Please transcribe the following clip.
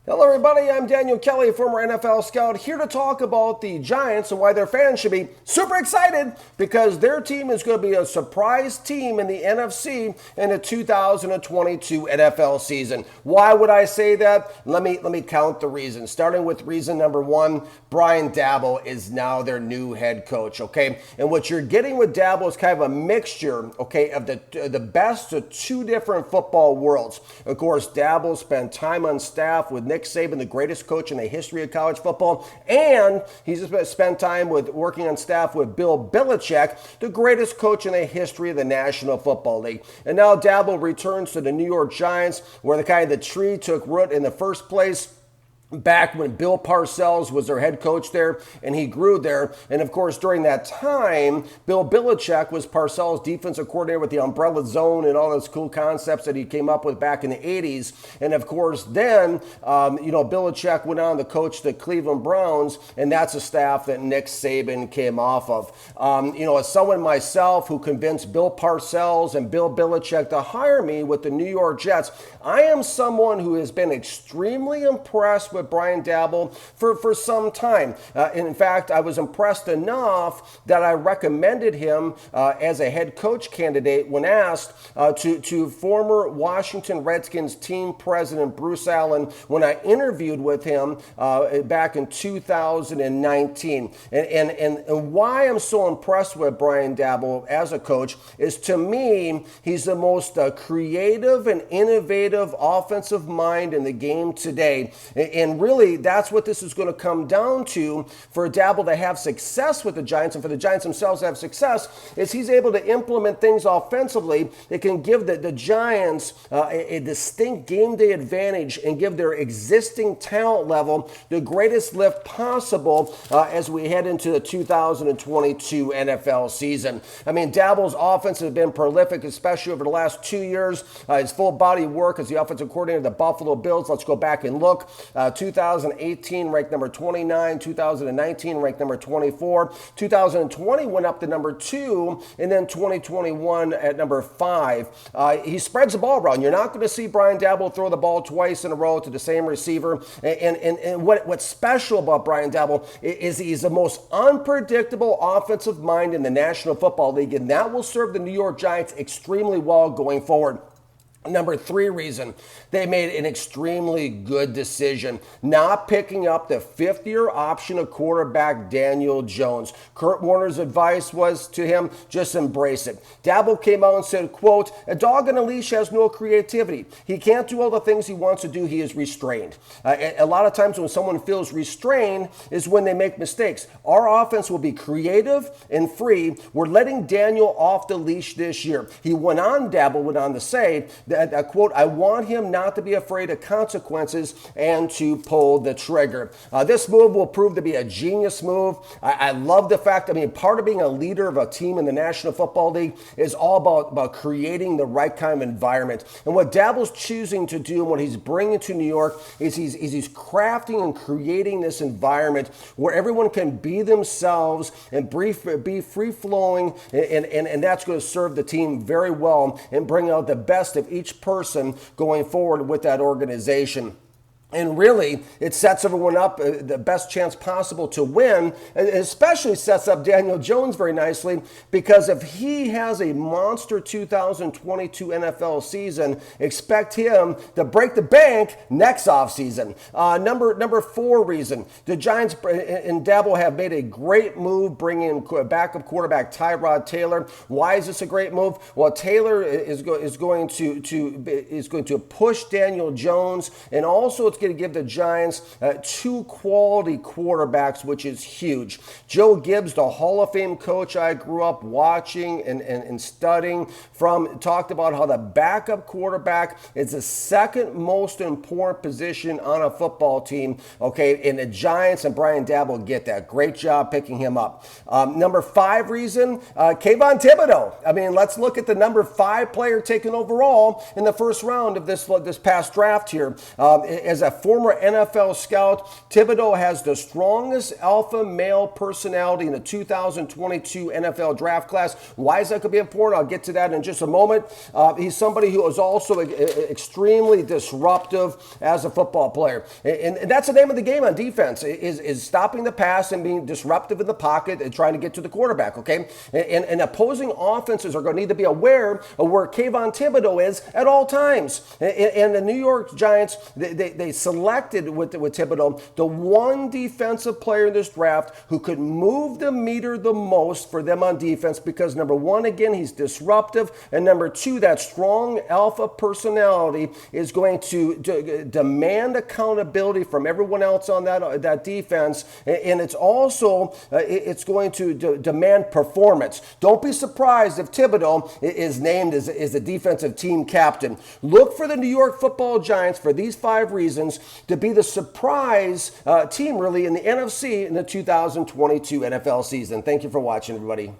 Hello, everybody. I'm Daniel Kelly, former NFL scout, here to talk about the Giants and why their fans should be super excited because their team is going to be a surprise team in the NFC in the 2022 NFL season. Why would I say that? Let me count the reasons. Starting with reason number one, Brian Daboll is now their new head coach. Okay, and what you're getting with Daboll is kind of a mixture, okay, of the best of two different football worlds. Of course, Daboll spent time on staff with Nick Saban, the greatest coach in the history of college football, and he's spent time working on staff with Bill Belichick, the greatest coach in the history of the National Football League. And now Daboll returns to the New York Giants, where the tree took root in the first place back when Bill Parcells was their head coach there, and he grew there. And of course, during that time, Bill Belichick was Parcells' defensive coordinator with the umbrella zone and all those cool concepts that he came up with back in the 80s. And of course, then, Belichick went on to coach the Cleveland Browns, and that's a staff that Nick Saban came off of. As someone myself who convinced Bill Parcells and Bill Belichick to hire me with the New York Jets, I am someone who has been extremely impressed with Brian Daboll for some time. In fact, I was impressed enough that I recommended him as a head coach candidate when asked to former Washington Redskins team president Bruce Allen when I interviewed with him back in 2019. And why I'm so impressed with Brian Daboll as a coach is, to me, he's the most creative and innovative offensive mind in the game today. And really, that's what this is going to come down to for Daboll to have success with the Giants, and for the Giants themselves to have success, is he's able to implement things offensively that can give the Giants a distinct game day advantage and give their existing talent level the greatest lift possible as we head into the 2022 NFL season. I mean, Daboll's offense has been prolific, especially over the last 2 years. His full body work as the offensive coordinator of the Buffalo Bills. Let's go back and look. 2018 ranked number 29, 2019 ranked number 24, 2020 went up to number 2, and then 2021 at number 5. He spreads the ball around. You're not going to see Brian Daboll throw the ball twice in a row to the same receiver. And what's special about Brian Daboll is he's the most unpredictable offensive mind in the National Football League, and that will serve the New York Giants extremely well going forward. Number 3 reason, they made an extremely good decision not picking up the fifth-year option of quarterback Daniel Jones. Kurt Warner's advice was to him, just embrace it. Daboll came out and said, quote, "A dog on a leash has no creativity. He can't do all the things he wants to do. He is restrained." A lot of times when someone feels restrained is when they make mistakes. Our offense will be creative and free. We're letting Daniel off the leash this year. Daboll went on to say that, quote, "I want him not to be afraid of consequences and to pull the trigger." This move will prove to be a genius move. I love the fact, part of being a leader of a team in the National Football League is all about creating the right kind of environment. And what Daboll's choosing to do and what he's bringing to New York is he's crafting and creating this environment where everyone can be themselves and be free-flowing, and that's going to serve the team very well and bring out the best of each person going forward with that organization. And really, it sets everyone up the best chance possible to win. It especially sets up Daniel Jones very nicely, because if he has a monster 2022 NFL season, expect him to break the bank next offseason. Number 4 reason, the Giants and Daboll have made a great move bringing in backup quarterback Tyrod Taylor. Why is this a great move? Well, Taylor is going to push Daniel Jones, and also it's going to give the Giants 2 quality quarterbacks, which is huge. Joe Gibbs, the Hall of Fame coach I grew up watching and studying from, talked about how the backup quarterback is the second most important position on a football team. Okay, and the Giants and Brian Daboll get that. Great job picking him up. Number 5 reason, Kayvon Thibodeau. Let's look at the number 5 player taken overall in the first round of this past draft here. As a former NFL scout, Thibodeau has the strongest alpha male personality in the 2022 NFL draft class. Why is that going to be important? I'll get to that in just a moment. He's somebody who is also extremely disruptive as a football player. And that's the name of the game on defense, is stopping the pass and being disruptive in the pocket and trying to get to the quarterback, okay? And opposing offenses are going to need to be aware of where Kayvon Thibodeau is at all times. And the New York Giants, they selected with Thibodeau the one defensive player in this draft who could move the meter the most for them on defense because, number one, again, he's disruptive, and number two, that strong alpha personality is going to demand accountability from everyone else on that defense, and it's also it's going to demand performance. Don't be surprised if Thibodeau is named as a defensive team captain. Look for the New York Football Giants for these 5 reasons to be the surprise team, really, in the NFC in the 2022 NFL season. Thank you for watching, everybody.